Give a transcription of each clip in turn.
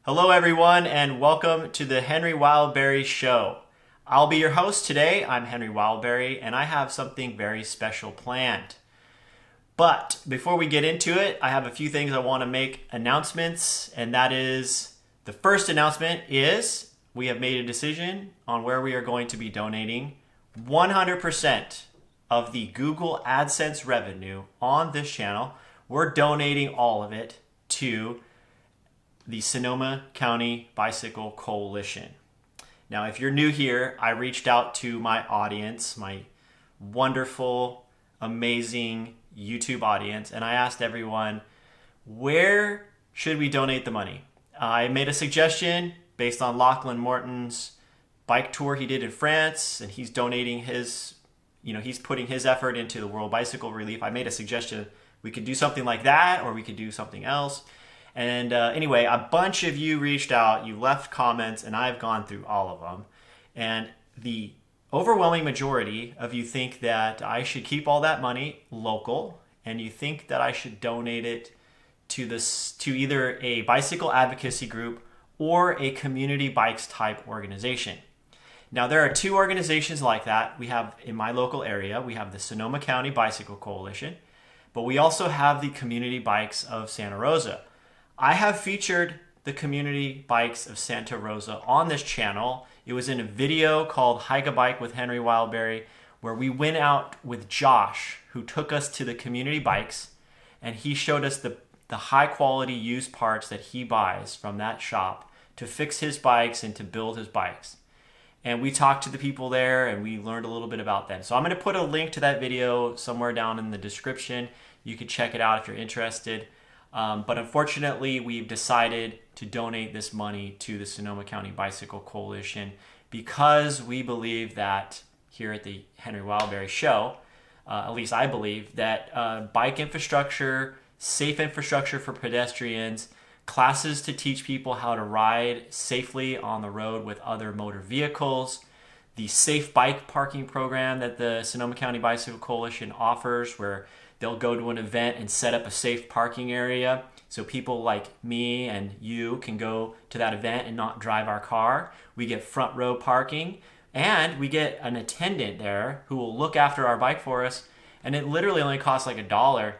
Hello, everyone, and welcome to the Henry Wildberry Show. I'll be your host today. I'm Henry Wildberry, and I have something very special planned. But before we get into it, I have a few things I want to make announcements, and that is the first announcement is we have made a decision on where we are going to be donating 100% of the Google AdSense revenue on this channel. We're donating all of it to the Sonoma County Bicycle Coalition. Now, if you're new here, I reached out to my audience, my wonderful, amazing YouTube audience, and I asked everyone, where should we donate the money? I made a suggestion based on Lachlan Morton's bike tour he did in France, and he's donating his, he's putting his effort into the World Bicycle Relief. I made a suggestion we could do something like that, or we could do something else. And anyway, a bunch of you reached out, you left comments, and I've gone through all of them. And the overwhelming majority of you think that I should keep all that money local, and you think that I should donate it to either a bicycle advocacy group or a community bikes type organization. Now, there are two organizations like that. We have in my local area, we have the Sonoma County Bicycle Coalition, but we also have the Community Bikes of Santa Rosa. I have featured the Community Bikes of Santa Rosa on this channel. It was in a video called Hike a Bike with Henry Wildberry, where we went out with Josh, who took us to the Community Bikes, and he showed us the high quality used parts that he buys from that shop to fix his bikes and to build his bikes. And we talked to the people there and we learned a little bit about them. So I'm going to put a link to that video somewhere down in the description. You can check it out if you're interested. But unfortunately, we've decided to donate this money to the Sonoma County Bicycle Coalition because we believe that here at the Henry Wildberry Show, at least I believe, that bike infrastructure, safe infrastructure for pedestrians, classes to teach people how to ride safely on the road with other motor vehicles, the safe bike parking program that the Sonoma County Bicycle Coalition offers, where they'll go to an event and set up a safe parking area so people like me and you can go to that event and not drive our car. We get front row parking, and we get an attendant there who will look after our bike for us, and it literally only costs like $1.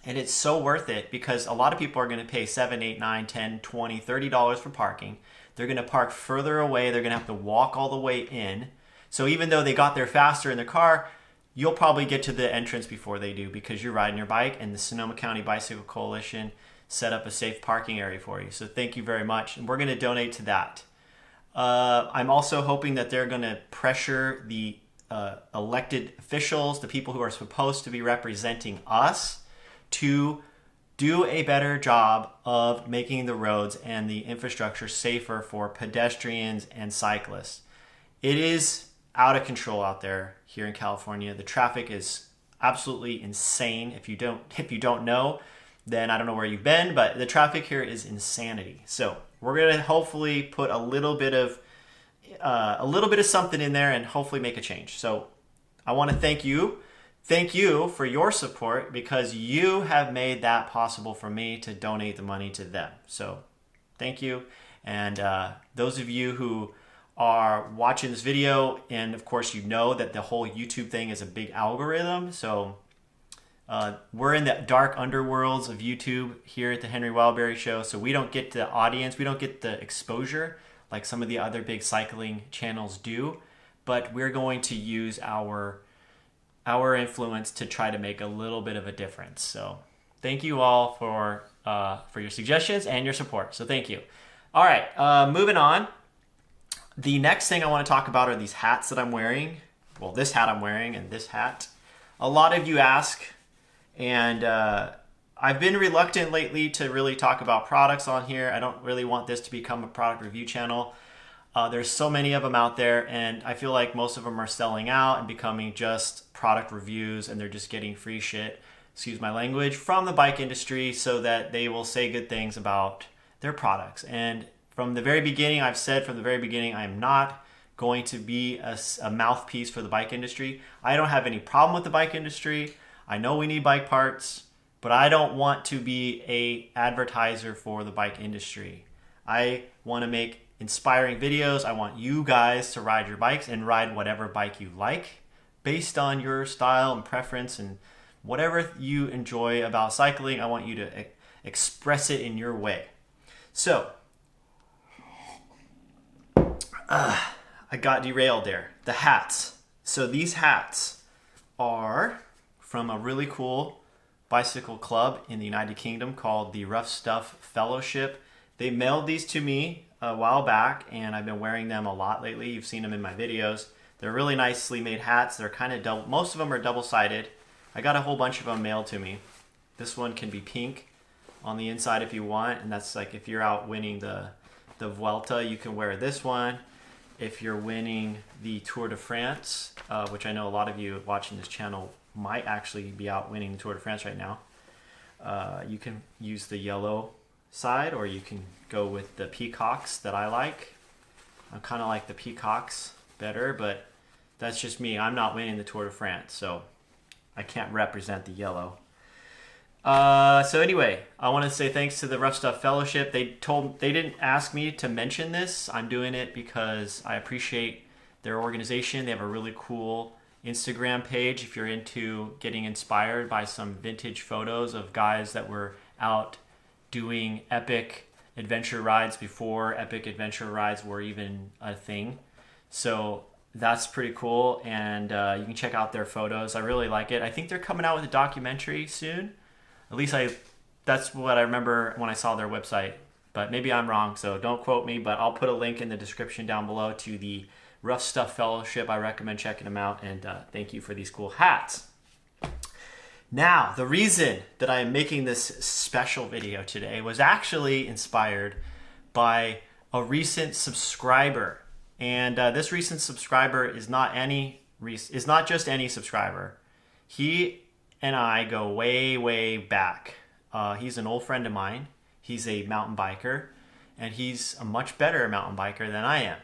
And it's so worth it because a lot of people are going to pay $7, $8, $9, $10, $20, $30 for parking. They're going to park further away. They're going to have to walk all the way in. So even though they got there faster in their car, you'll probably get to the entrance before they do because you're riding your bike, and the Sonoma County Bicycle Coalition set up a safe parking area for you. So thank you very much. And we're going to donate to that. I'm also hoping that they're going to pressure the elected officials, the people who are supposed to be representing us, to do a better job of making the roads and the infrastructure safer for pedestrians and cyclists. It is out of control out there here in California. The traffic is absolutely insane. If you don't know, then I don't know where you've been, but the traffic here is insanity. So we're going to hopefully put a little bit of something in there and hopefully make a change. So I want to thank you. Thank you for your support because you have made that possible for me to donate the money to them. So thank you. And those of you who are watching this video, and of course you know that the whole YouTube thing is a big algorithm. So we're in the dark underworlds of YouTube here at the Henry Wildberry Show. So we don't get the audience, we don't get the exposure like some of the other big cycling channels do. But we're going to use our influence to try to make a little bit of a difference. So thank you all for your suggestions and your support. So thank you. All right, moving on. The next thing I want to talk about are these hats that I'm wearing. Well, this hat I'm wearing and this hat. A lot of you ask, and I've been reluctant lately to really talk about products on here. I don't really want this to become a product review channel. There's so many of them out there, and I feel like most of them are selling out and becoming just product reviews, and they're just getting free shit, excuse my language, from the bike industry so that they will say good things about their products. And from the very beginning, I've said from the very beginning, I am not going to be a mouthpiece for the bike industry. I don't have any problem with the bike industry. I know we need bike parts, but I don't want to be a advertiser for the bike industry. I want to make inspiring videos. I want you guys to ride your bikes and ride whatever bike you like based on your style and preference and whatever you enjoy about cycling. I want you to express it in your way. So, I got derailed there. The hats. So these hats are from a really cool bicycle club in the United Kingdom called the Rough Stuff Fellowship. They mailed these to me a while back, and I've been wearing them a lot lately. You've seen them in my videos. They're really nicely made hats. They're kind of double. Most of them are double-sided. I got a whole bunch of them mailed to me. This one can be pink on the inside if you want, and that's like if you're out winning the Vuelta, you can wear this one. If you're winning the Tour de France, which I know a lot of you watching this channel might actually be out winning the Tour de France right now, you can use the yellow side, or you can go with the peacocks that I like. I kind of like the peacocks better, but that's just me. I'm not winning the Tour de France, so I can't represent the yellow. So anyway, I want to say thanks to the Rough Stuff Fellowship. They didn't ask me to mention this. I'm doing it because I appreciate their organization. They have a really cool Instagram page if you're into getting inspired by some vintage photos of guys that were out doing epic adventure rides before epic adventure rides were even a thing. So that's pretty cool, and you can check out their photos. I really like it. I think they're coming out with a documentary soon. At least that's what I remember when I saw their website, but maybe I'm wrong, so don't quote me, but I'll put a link in the description down below to the Rough Stuff Fellowship. I recommend checking them out, and thank you for these cool hats. Now, the reason that I am making this special video today was actually inspired by a recent subscriber, and this recent subscriber is not just any subscriber. He and I go way, way back. He's an old friend of mine. He's a mountain biker, and he's a much better mountain biker than I am.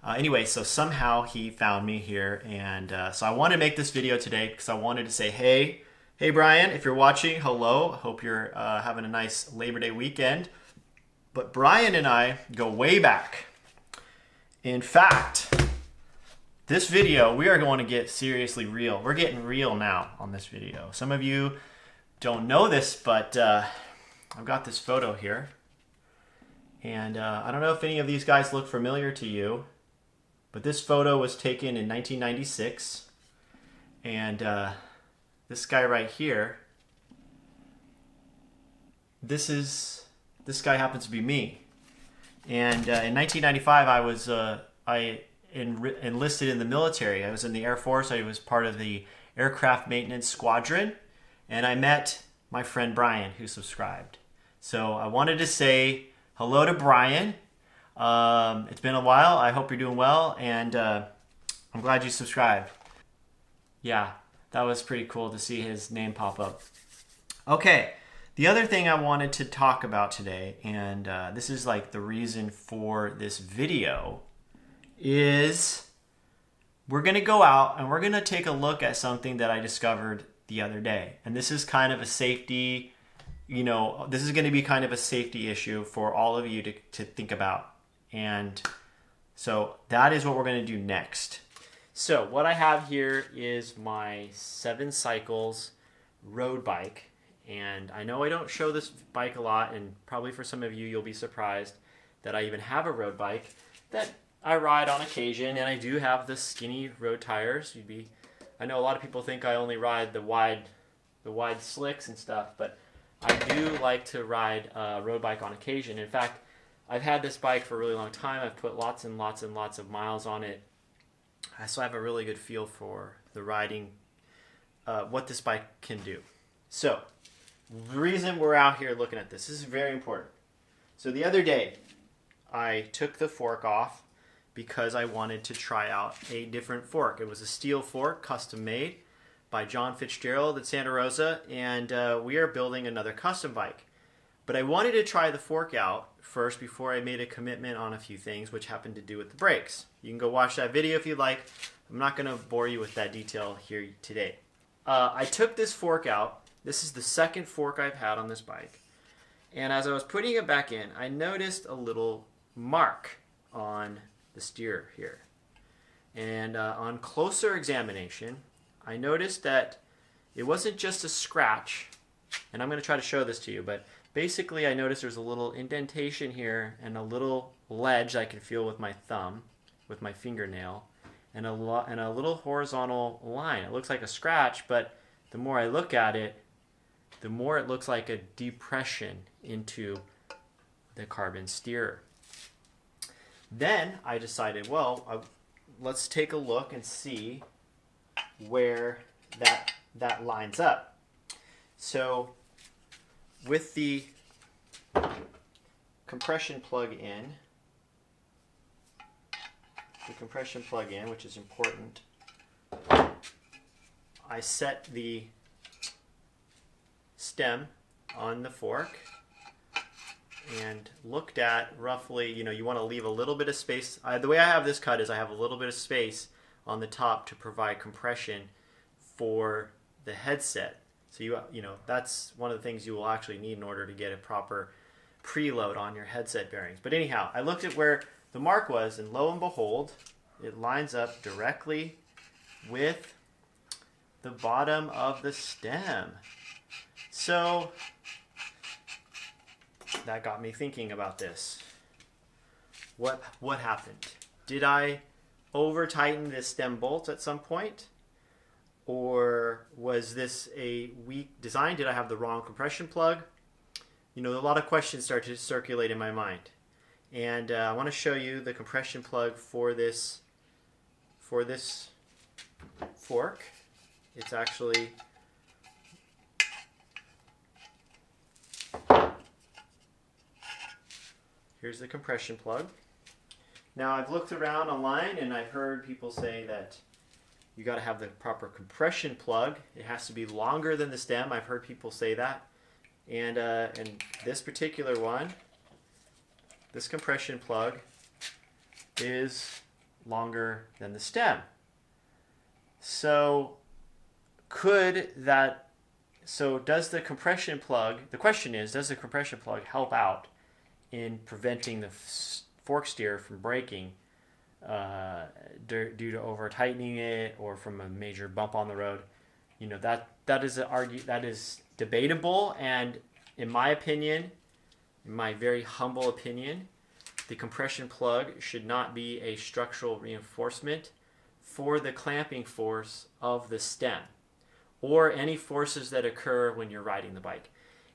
Anyway, so somehow he found me here, and so I want to make this video today because I wanted to say, hey Brian, if you're watching, hello. I hope you're having a nice Labor Day weekend. But Brian and I go way back. In fact, this video, we are going to get seriously real. We're getting real now on this video. Some of you don't know this, but I've got this photo here. And I don't know if any of these guys look familiar to you, but this photo was taken in 1996. And this guy right here, this guy happens to be me. And in 1995, I enlisted in the military. I was in the Air Force. I was part of the aircraft maintenance squadron, and I met my friend Brian, who subscribed. So I wanted to say hello to Brian. It's been a while. I hope you're doing well, and I'm glad you subscribed. Yeah, that was pretty cool to see his name pop up. Okay, the other thing I wanted to talk about today, and this is like the reason for this video, is we're going to go out and we're going to take a look at something that I discovered the other day. And this is kind of a safety, this is going to be kind of a safety issue for all of you to think about. And so that is what we're going to do next. So what I have here is my 7 Cycles road bike. And I know I don't show this bike a lot, and probably for some of you, you'll be surprised that I even have a road bike that I ride on occasion, and I do have the skinny road tires. I know a lot of people think I only ride the wide slicks and stuff, but I do like to ride a road bike on occasion. In fact, I've had this bike for a really long time. I've put lots and lots and lots of miles on it, so I have a really good feel for the riding, what this bike can do. So the reason we're out here looking at this is very important. So the other day, I took the fork off because I wanted to try out a different fork. It was a steel fork, custom made by John Fitzgerald at Santa Rosa, and we are building another custom bike. But I wanted to try the fork out first before I made a commitment on a few things, which happened to do with the brakes. You can go watch that video if you'd like. I'm not going to bore you with that detail here today. I took this fork out. This is the second fork I've had on this bike. And as I was putting it back in, I noticed a little mark on the steer here. And on closer examination, I noticed that it wasn't just a scratch, and I'm going to try to show this to you, but basically I noticed there's a little indentation here and a little ledge I can feel with my thumb, with my fingernail, and a little horizontal line. It looks like a scratch, but the more I look at it, the more it looks like a depression into the carbon steer. Then I decided, well, let's take a look and see where that lines up. So with the compression plug in, which is important, I set the stem on the fork and looked at roughly, you want to leave a little bit of space. The way I have this cut is I have a little bit of space on the top to provide compression for the headset. So that's one of the things you will actually need in order to get a proper preload on your headset bearings. But anyhow, I looked at where the mark was, and lo and behold, it lines up directly with the bottom of the stem. So that got me thinking about this. What happened? Did I over tighten this stem bolt at some point? Or was this a weak design? Did I have the wrong compression plug? A lot of questions start to circulate in my mind. And I want to show you the compression plug for this fork. It's actually here's the compression plug. Now I've looked around online and I've heard people say that you got to have the proper compression plug. It has to be longer than the stem. I've heard people say that. And this particular one, this compression plug is longer than the stem. So does the compression plug, the question is, does the compression plug help out in preventing the fork steer from breaking due to over tightening it or from a major bump on the road? That is debatable, and in my opinion, in my very humble opinion, the compression plug should not be a structural reinforcement for the clamping force of the stem or any forces that occur when you're riding the bike.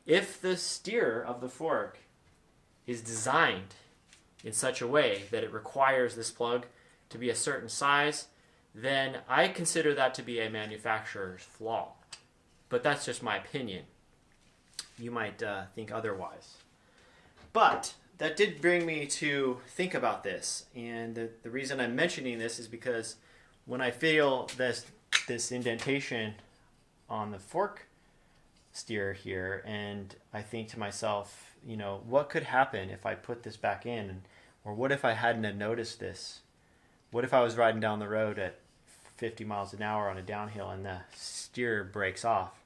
If the steer of the fork is designed in such a way that it requires this plug to be a certain size, then I consider that to be a manufacturer's flaw. But that's just my opinion. You might think otherwise. But that did bring me to think about this. And the reason I'm mentioning this is because when I feel this indentation on the fork steer here, and I think to myself, what could happen if I put this back in? Or what if I hadn't have noticed this? What if I was riding down the road at 50 miles an hour on a downhill and the steer breaks off?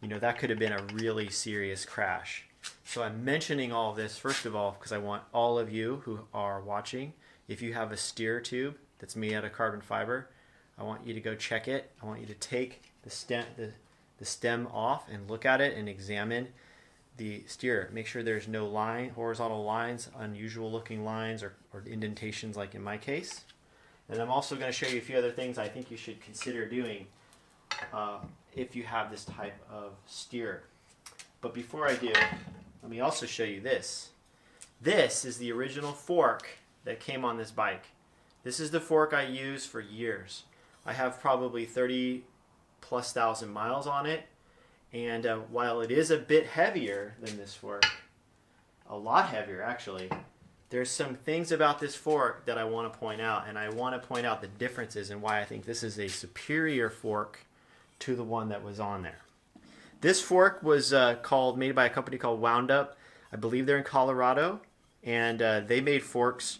That could have been a really serious crash. So I'm mentioning all of this, first of all, because I want all of you who are watching, if you have a steer tube that's made out of carbon fiber, I want you to go check it. I want you to take the stem off and look at it and examine the steer. Make sure there's no horizontal lines, unusual looking lines, or indentations like in my case. And I'm also going to show you a few other things I think you should consider doing if you have this type of steer. But before I do, let me also show you this. This is the original fork that came on this bike. This is the fork I used for years. I have probably 30,000+ miles on it. And while it is a bit heavier than this fork, a lot heavier actually, there's some things about this fork that I want to point out. And I want to point out the differences and why I think this is a superior fork to the one that was on there. This fork was made by a company called Wound Up. I believe they're in Colorado. And they made forks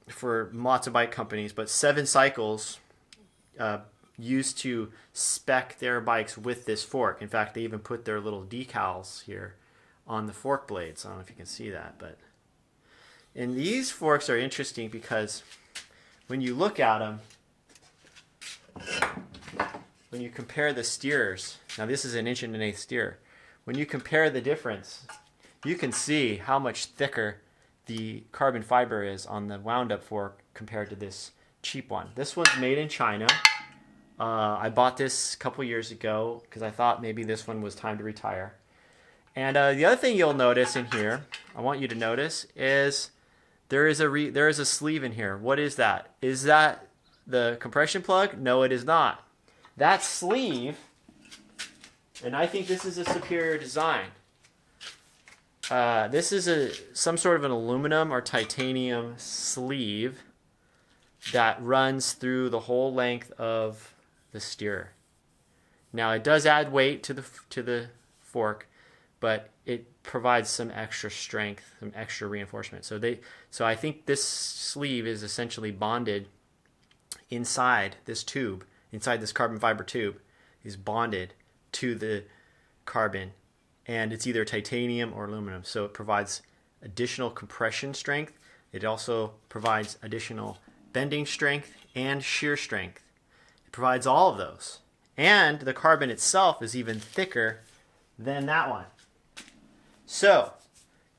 for lots of bike companies, but 7 Cycles used to spec their bikes with this fork. In fact, they even put their little decals here on the fork blades. I don't know if you can see that, but and these forks are interesting because when you look at them, when you compare the steers, now this is an 1.1 steer. When you compare the difference, you can see how much thicker the carbon fiber is on the wound up fork compared to this cheap one. This one's made in China. I bought this a couple years ago because I thought maybe this one was time to retire. And the other thing you'll notice in here, I want you to notice, is there is a sleeve in here. What is that? Is that the compression plug? No, it is not. That sleeve, and I think this is a superior design. This is some sort of an aluminum or titanium sleeve that runs through the whole length of the steer. Now it does add weight to the fork, but it provides some extra strength, some extra reinforcement. So I think this sleeve is essentially bonded inside this tube, inside this carbon fiber tube, is bonded to the carbon, and it's either titanium or aluminum. So it provides additional compression strength. It also provides additional bending strength and shear strength. It provides all of those. And the carbon itself is even thicker than that one. So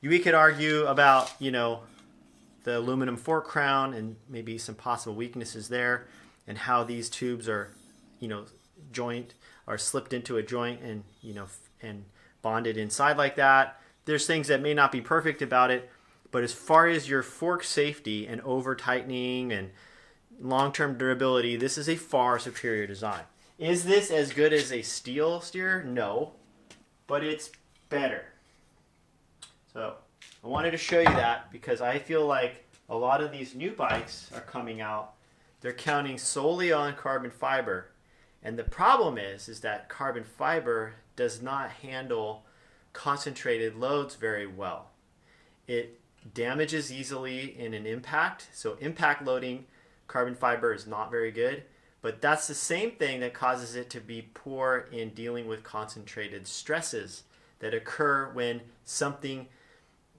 we could argue about, the aluminum fork crown and maybe some possible weaknesses there, and how these tubes are, slipped into a joint and, and bonded inside like that. There's things that may not be perfect about it, but as far as your fork safety and over tightening and long-term durability, this is a far superior design. Is this as good as a steel steer? No, but it's better. So I wanted to show you that because I feel like a lot of these new bikes are coming out. They're counting solely on carbon fiber. And the problem is that carbon fiber does not handle concentrated loads very well. It damages easily in an impact. So impact loading, carbon fiber is not very good. But that's the same thing that causes it to be poor in dealing with concentrated stresses that occur when something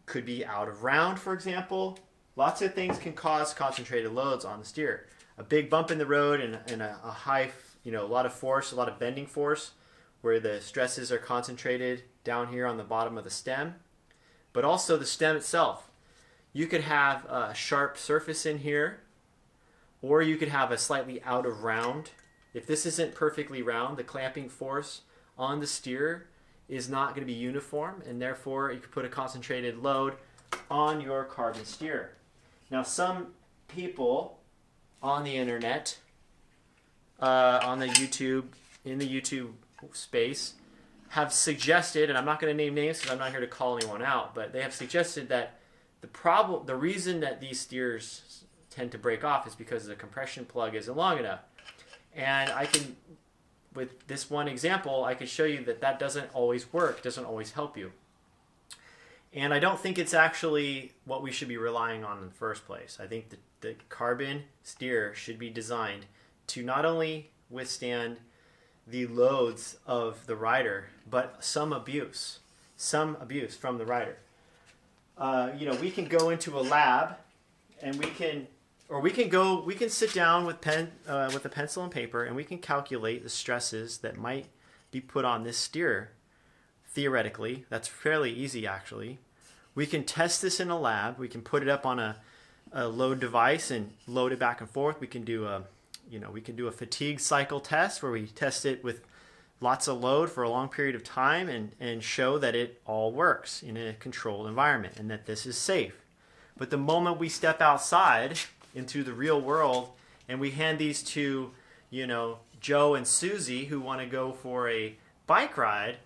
could be out of round, for example. Lots of things can cause concentrated loads on the steer. A big bump in the road and a high, a lot of force, a lot of bending force, where the stresses are concentrated down here on the bottom of the stem. But also the stem itself. You could have a sharp surface in here, or you could have a slightly out of round. If this isn't perfectly round, the clamping force on the steer is not going to be uniform, and therefore you could put a concentrated load on your carbon steer. Now some people on the internet, in the YouTube space, have suggested, and I'm not going to name names because I'm not here to call anyone out, but they have suggested that the reason that these steers tend to break off is because the compression plug isn't long enough. And with this one example, I can show you that doesn't always work, doesn't always help you. And I don't think it's actually what we should be relying on in the first place. I think the carbon steer should be designed to not only withstand the loads of the rider, but some abuse from the rider. We can go into a lab, and we can sit down with a pencil and paper, and we can calculate the stresses that might be put on this steer. Theoretically, that's fairly easy actually. We can test this in a lab. We can put it up on a load device and load it back and forth. We can do a fatigue cycle test where we test it with lots of load for a long period of time and show that it all works in a controlled environment and that this is safe. But the moment we step outside into the real world and we hand these to, Joe and Susie who want to go for a bike ride,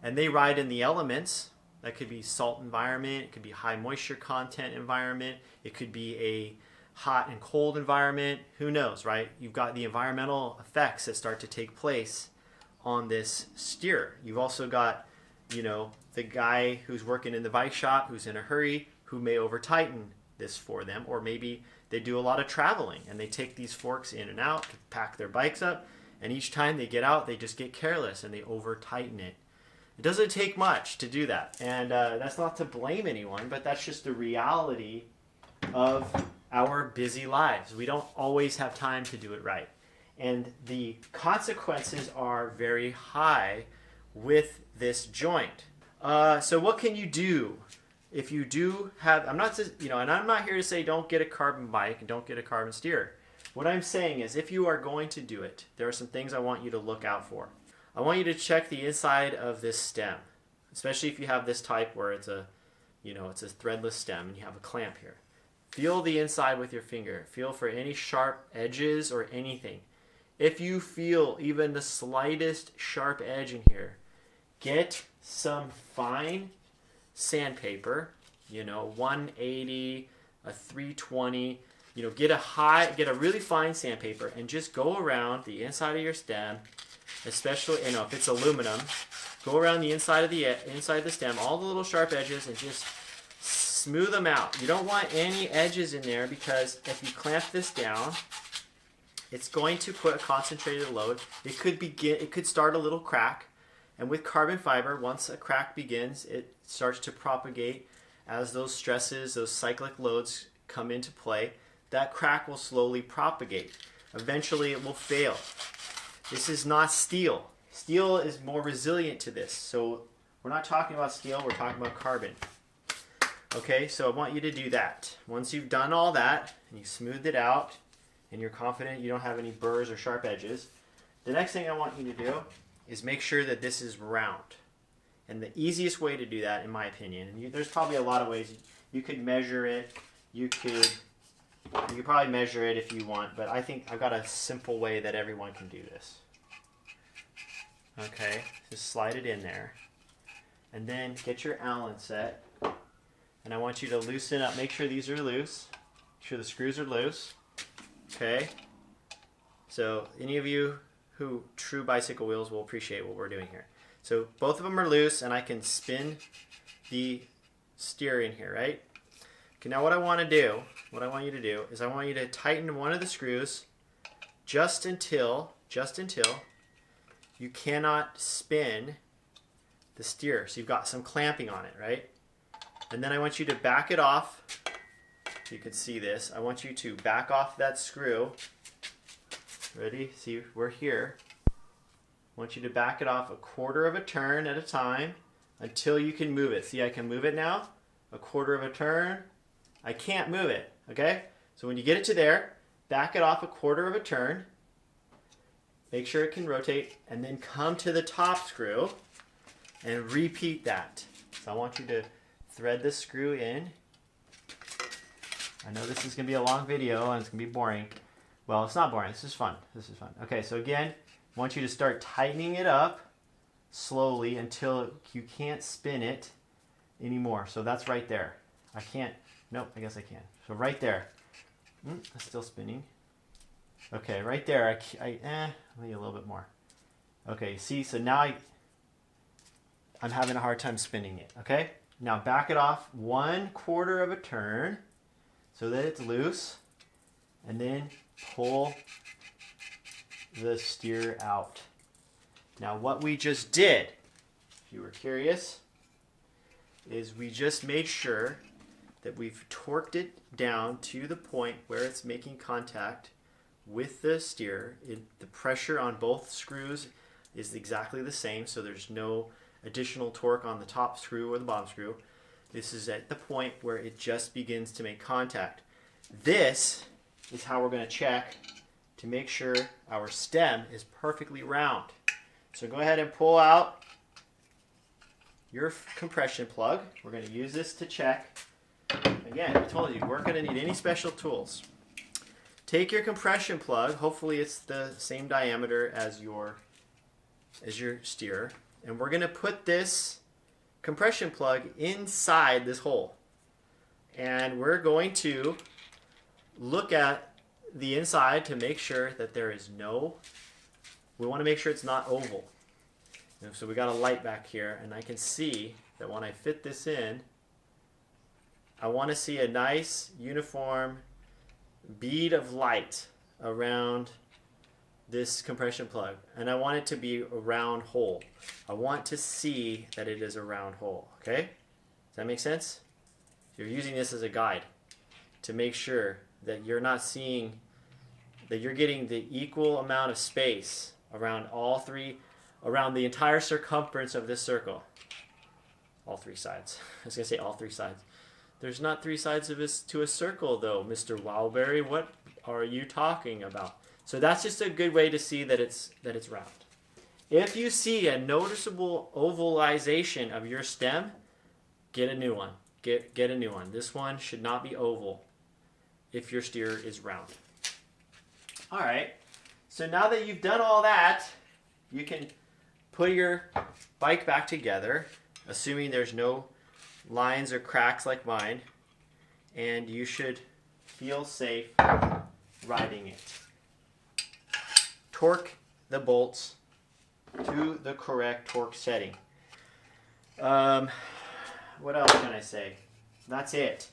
and they ride in the elements. That could be salt environment, it could be high moisture content environment, it could be a hot and cold environment, who knows, right? You've got the environmental effects that start to take place on this steer. You've also got, the guy who's working in the bike shop who's in a hurry who may over tighten this for them, or maybe they do a lot of traveling and they take these forks in and out to pack their bikes up, and each time they get out they just get careless and they over tighten it. It doesn't take much to do that. And that's not to blame anyone, but that's just the reality of our busy lives. We don't always have time to do it right. And the consequences are very high with this joint. So what can you do if you do have, I'm not, and I'm not here to say don't get a carbon bike and don't get a carbon steer. What I'm saying is if you are going to do it, there are some things I want you to look out for. I want you to check the inside of this stem, especially if you have this type where it's a threadless stem and you have a clamp here. Feel the inside with your finger. Feel for any sharp edges or anything. If you feel even the slightest sharp edge in here, get some fine sandpaper, 180, a 320, get a really fine sandpaper and just go around the inside of your stem, especially, if it's aluminum, go around the inside of the stem, all the little sharp edges, and just smooth them out. You don't want any edges in there because if you clamp this down, it's going to put a concentrated load. It could start a little crack. And with carbon fiber, once a crack begins, it starts to propagate as those stresses, those cyclic loads come into play. That crack will slowly propagate. Eventually it will fail. This is not steel. Steel is more resilient to this. So we're not talking about steel, we're talking about carbon. Okay, so I want you to do that. Once you've done all that, and you smoothed it out, and you're confident you don't have any burrs or sharp edges, the next thing I want you to do is make sure that this is round. And the easiest way to do that, in my opinion, and there's probably a lot of ways. You could measure it. You could probably measure it if you want, but I think I've got a simple way that everyone can do this. Okay, just slide it in there. And then get your Allen set. And I want you to loosen up. Make sure these are loose. Make sure the screws are loose. Okay? So any of you who true bicycle wheels will appreciate what we're doing here. So both of them are loose, and I can spin the steer in here, right? Okay, now what I want you to do is I want you to tighten one of the screws just until you cannot spin the steer. So you've got some clamping on it, right? And then I want you to back it off. You can see this. I want you to back off that screw. Ready? See, we're here. I want you to back it off 1/4 of a turn at a time until you can move it. See, I can move it now. 1/4 of a turn. I can't move it, okay? So when you get it to there, back it off 1/4 of a turn. Make sure it can rotate, and then come to the top screw and repeat that. So I want you to thread this screw in. I know this is going to be a long video and it's going to be boring. Well, it's not boring. This is fun. Okay, so again, I want you to start tightening it up slowly until you can't spin it anymore. So that's right there. I can't. Nope, I guess I can. So right there. It's still spinning. Okay, right there. Maybe a little bit more. Okay, see, so now I'm having a hard time spinning it. Okay, now back it off 1/4 of a turn so that it's loose, and then pull the steer out. Now what we just did, if you were curious, is we just made sure that we've torqued it down to the point where it's making contact with the steer. The pressure on both screws is exactly the same, so there's no additional torque on the top screw or the bottom screw. This is at the point where it just begins to make contact. This is how we're going to check to make sure our stem is perfectly round. So go ahead and pull out your compression plug. We're going to use this to check. Again, I told you, we're going to need any special tools. Take your compression plug. Hopefully it's the same diameter as your steer. And we're going to put this compression plug inside this hole. And we're going to look at the inside to make sure that there is we want to make sure it's not oval. And so we got a light back here, and I can see that when I fit this in, I want to see a nice uniform bead of light around this compression plug, and I want it to be a round hole. I want to see that it is a round hole, okay? Does that make sense? You're using this as a guide to make sure that you're not seeing, that you're getting the equal amount of space around all three, around the entire circumference of this circle. All three sides. I was going to say all three sides. There's not three sides of this to a circle though, Mr. Wildberry. What are you talking about? So that's just a good way to see that it's round. If you see a noticeable ovalization of your stem, get a new one. Get a new one. This one should not be oval if your steer is round. All right. So now that you've done all that, you can put your bike back together, assuming there's no lines or cracks like mine, and you should feel safe riding it. Torque the bolts to the correct torque setting. What else can I say? That's it.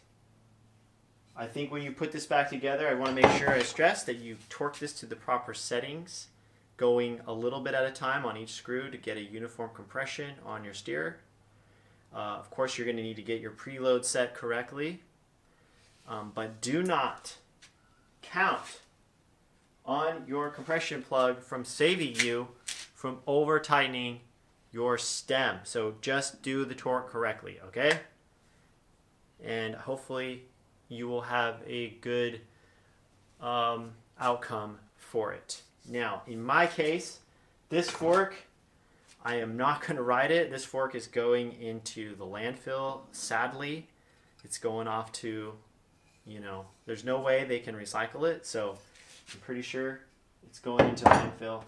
I think when you put this back together, I want to make sure I stress that you torque this to the proper settings, going a little bit at a time on each screw to get a uniform compression on your steer. Of course, you're going to need to get your preload set correctly, but do not count on your compression plug from saving you from over tightening your stem. So just do the torque correctly, okay? And hopefully you will have a good outcome for it. Now, in my case, this fork, I am not going to ride it. This fork is going into the landfill, sadly. It's going off to, there's no way they can recycle it, so I'm pretty sure it's going into landfill.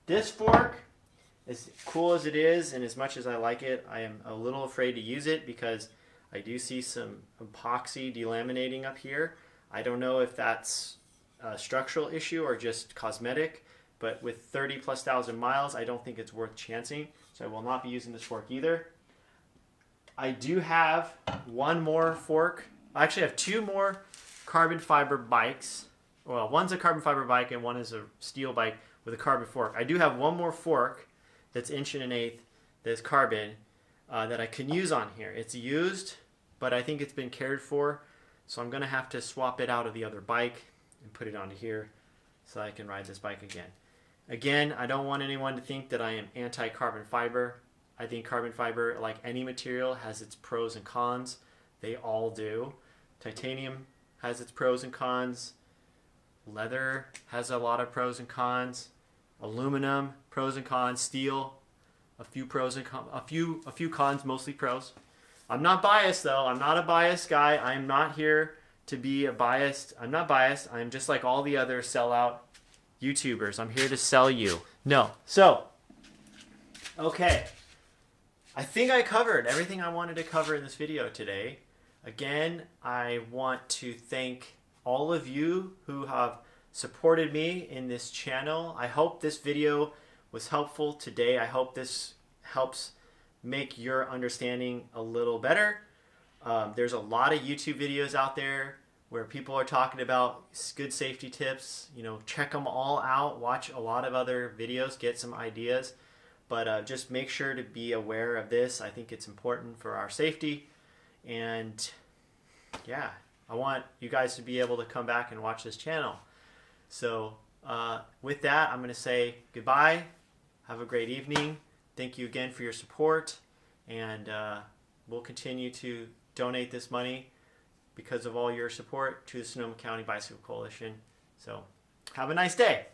This fork, as cool as it is and as much as I like it, I am a little afraid to use it because I do see some epoxy delaminating up here. I don't know if that's a structural issue or just cosmetic, but with 30,000+ miles, I don't think it's worth chancing, so I will not be using this fork either. I do have one more fork. I actually have two more carbon fiber bikes. Well, one's a carbon fiber bike and one is a steel bike with a carbon fork. I do have one more fork that's 1.1/8 that's carbon that I can use on here. It's used, but I think it's been cared for, so I'm going to have to swap it out of the other bike and put it onto here so I can ride this bike again. Again, I don't want anyone to think that I am anti-carbon fiber. I think carbon fiber, like any material, has its pros and cons. They all do. Titanium has its pros and cons. Leather has a lot of pros and cons. Aluminum, pros and cons. Steel, a few pros and cons. A few cons, mostly pros. I'm not biased though. I'm not a biased guy. I'm not here to be a biased. I'm not biased. I'm just like all the other sellout YouTubers. I'm here to sell you. No. So, okay. I think I covered everything I wanted to cover in this video today. Again, I want to thank all of you who have supported me in this channel. I hope this video was helpful today. I hope this helps make your understanding a little better. There's a lot of YouTube videos out there where people are talking about good safety tips. Check them all out. Watch a lot of other videos. Get some ideas. But just make sure to be aware of this. I think it's important for our safety. And yeah, I want you guys to be able to come back and watch this channel. So with that, I'm going to say goodbye. Have a great evening. Thank you again for your support. And we'll continue to donate this money because of all your support to the Sonoma County Bicycle Coalition. So have a nice day.